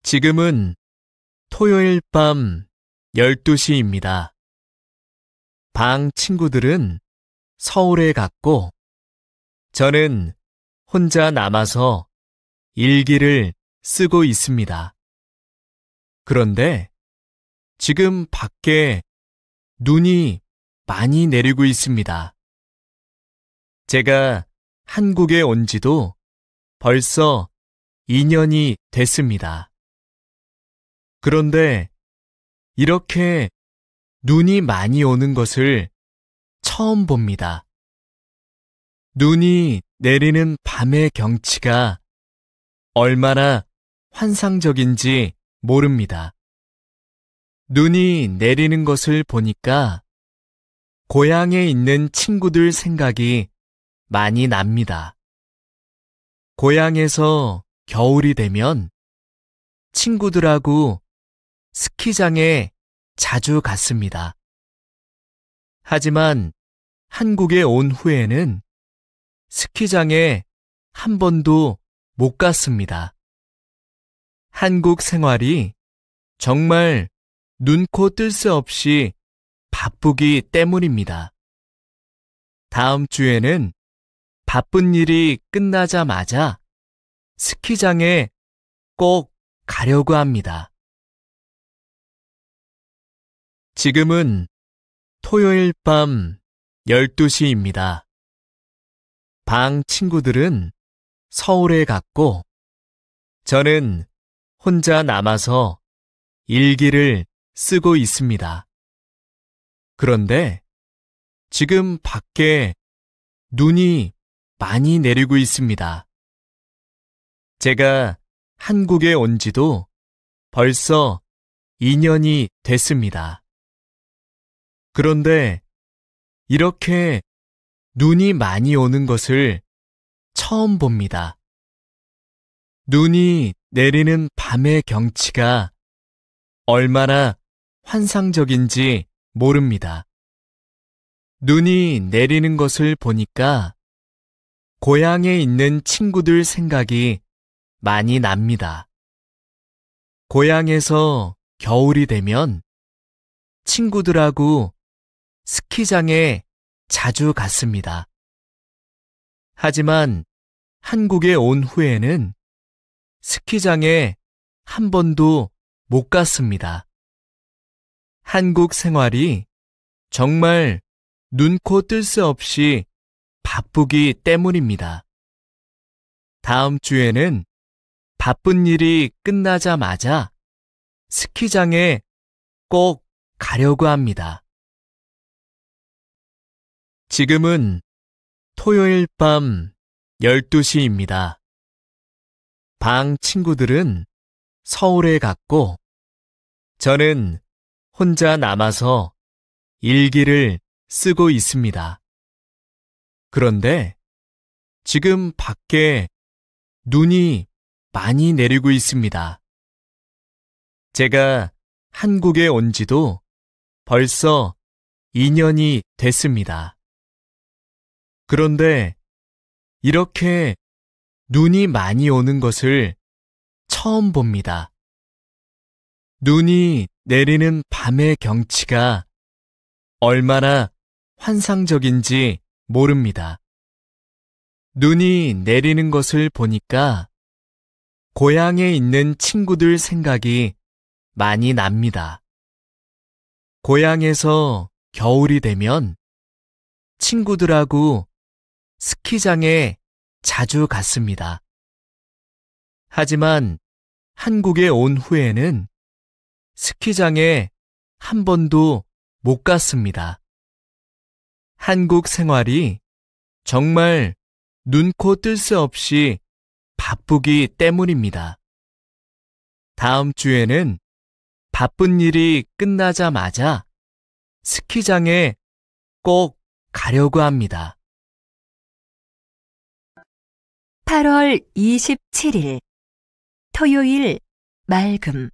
지금은 토요일 밤 12시입니다. 방 친구들은 서울에 갔고, 저는 혼자 남아서 일기를 쓰고 있습니다. 그런데 지금 밖에 눈이 많이 내리고 있습니다. 제가 한국에 온 지도 벌써 2년이 됐습니다. 그런데 이렇게 눈이 많이 오는 것을 처음 봅니다. 눈이 내리는 밤의 경치가 얼마나 환상적인지 모릅니다. 눈이 내리는 것을 보니까 고향에 있는 친구들 생각이 많이 납니다. 고향에서 겨울이 되면 친구들하고 스키장에 자주 갔습니다. 하지만 한국에 온 후에는 스키장에 한 번도 못 갔습니다. 한국 생활이 정말 눈코 뜰 새 없이 바쁘기 때문입니다. 다음 주에는 바쁜 일이 끝나자마자 스키장에 꼭 가려고 합니다. 지금은 토요일 밤 12시입니다. 방 친구들은 서울에 갔고, 저는 혼자 남아서 일기를 쓰고 있습니다. 그런데 지금 밖에 눈이 많이 내리고 있습니다. 제가 한국에 온 지도 벌써 2년이 됐습니다. 그런데 이렇게 눈이 많이 오는 것을 처음 봅니다. 눈이 내리는 밤의 경치가 얼마나 환상적인지 모릅니다. 눈이 내리는 것을 보니까 고향에 있는 친구들 생각이 많이 납니다. 고향에서 겨울이 되면 친구들하고 스키장에 자주 갔습니다. 하지만 한국에 온 후에는 스키장에 한 번도 못 갔습니다. 한국 생활이 정말 눈코 뜰 새 없이 바쁘기 때문입니다. 다음 주에는 바쁜 일이 끝나자마자 스키장에 꼭 가려고 합니다. 지금은 토요일 밤 12시입니다. 방 친구들은 서울에 갔고, 저는 혼자 남아서 일기를 쓰고 있습니다. 그런데 지금 밖에 눈이 많이 내리고 있습니다. 제가 한국에 온 지도 벌써 2년이 됐습니다. 그런데 이렇게 눈이 많이 오는 것을 처음 봅니다. 눈이 내리는 밤의 경치가 얼마나 환상적인지 모릅니다. 눈이 내리는 것을 보니까 고향에 있는 친구들 생각이 많이 납니다. 고향에서 겨울이 되면 친구들하고 스키장에 자주 갔습니다. 하지만 한국에 온 후에는 스키장에 한 번도 못 갔습니다. 한국 생활이 정말 눈코 뜰 새 없이 바쁘기 때문입니다. 다음 주에는 바쁜 일이 끝나자마자 스키장에 꼭 가려고 합니다. 8월 27일 토요일 맑음.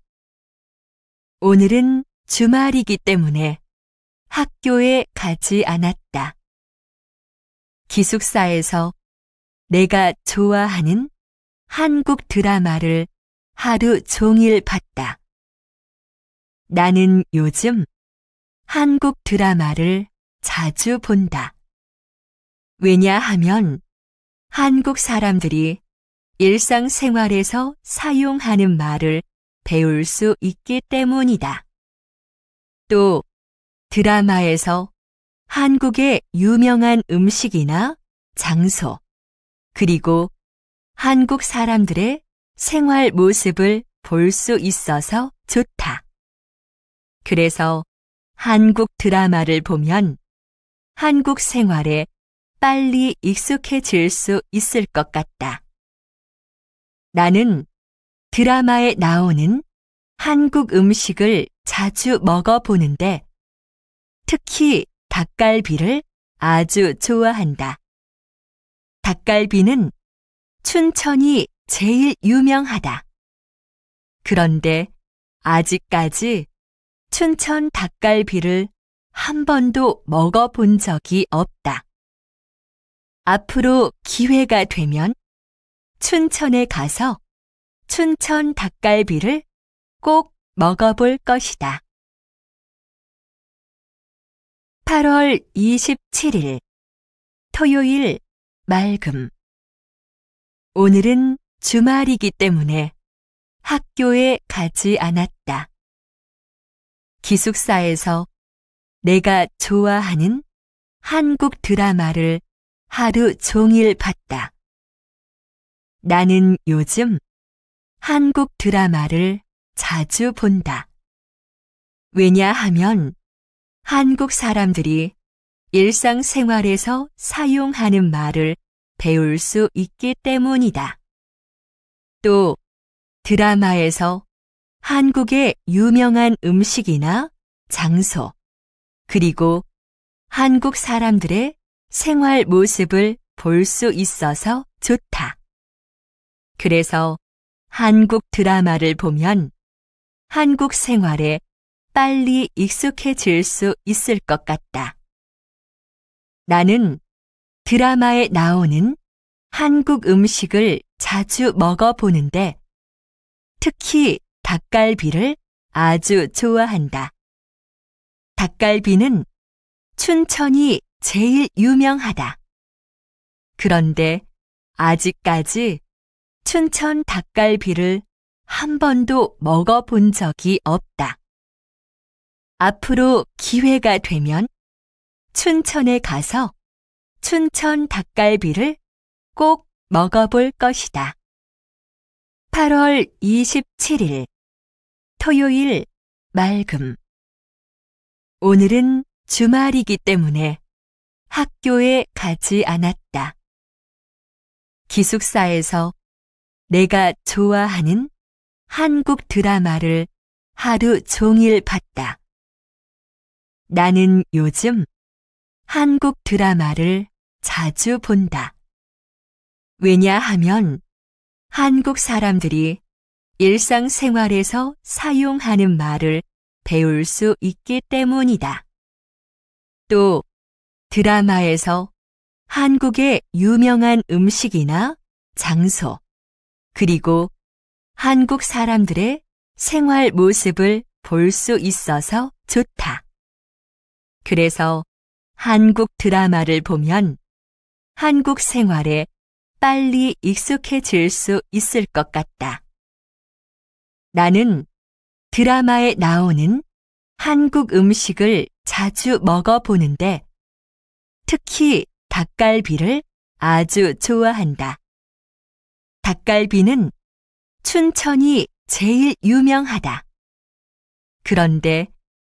오늘은 주말이기 때문에 학교에 가지 않았다. 기숙사에서 내가 좋아하는 한국 드라마를 하루 종일 봤다. 나는 요즘 한국 드라마를 자주 본다. 왜냐하면 한국 사람들이 일상생활에서 사용하는 말을 배울 수 있기 때문이다. 또 드라마에서 한국의 유명한 음식이나 장소, 그리고 한국 사람들의 생활 모습을 볼 수 있어서 좋다. 그래서 한국 드라마를 보면 한국 생활에 빨리 익숙해질 수 있을 것 같다. 나는 드라마에 나오는 한국 음식을 자주 먹어보는데 특히 닭갈비를 아주 좋아한다. 닭갈비는 춘천이 제일 유명하다. 그런데 아직까지 춘천 닭갈비를 한 번도 먹어본 적이 없다. 앞으로 기회가 되면 춘천에 가서 춘천 닭갈비를 꼭 먹어볼 것이다. 8월 27일 토요일 맑음. 오늘은 주말이기 때문에 학교에 가지 않았다. 기숙사에서 내가 좋아하는 한국 드라마를 하루 종일 봤다. 나는 요즘 한국 드라마를 자주 본다. 왜냐하면 한국 사람들이 일상생활에서 사용하는 말을 배울 수 있기 때문이다. 또 드라마에서 한국의 유명한 음식이나 장소, 그리고 한국 사람들의 생활 모습을 볼 수 있어서 좋다. 그래서 한국 드라마를 보면 한국 생활에 빨리 익숙해질 수 있을 것 같다. 나는 드라마에 나오는 한국 음식을 자주 먹어보는데 특히 닭갈비를 아주 좋아한다. 닭갈비는 춘천이 제일 유명하다. 그런데 아직까지 춘천 닭갈비를 한 번도 먹어본 적이 없다. 앞으로 기회가 되면 춘천에 가서 춘천 닭갈비를 꼭 먹어볼 것이다. 8월 27일 토요일 맑음. 오늘은 주말이기 때문에 학교에 가지 않았다. 기숙사에서 내가 좋아하는 한국 드라마를 하루 종일 봤다. 나는 요즘 한국 드라마를 자주 본다. 왜냐하면 한국 사람들이 일상생활에서 사용하는 말을 배울 수 있기 때문이다. 또 드라마에서 한국의 유명한 음식이나 장소, 그리고 한국 사람들의 생활 모습을 볼 수 있어서 좋다. 그래서 한국 드라마를 보면 한국 생활에 빨리 익숙해질 수 있을 것 같다. 나는 드라마에 나오는 한국 음식을 자주 먹어보는데 특히 닭갈비를 아주 좋아한다. 닭갈비는 춘천이 제일 유명하다. 그런데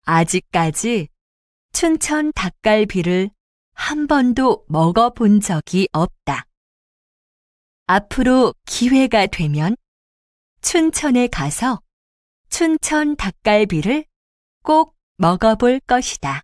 아직까지 춘천 닭갈비를 한 번도 먹어본 적이 없다. 앞으로 기회가 되면 춘천에 가서 춘천 닭갈비를 꼭 먹어볼 것이다.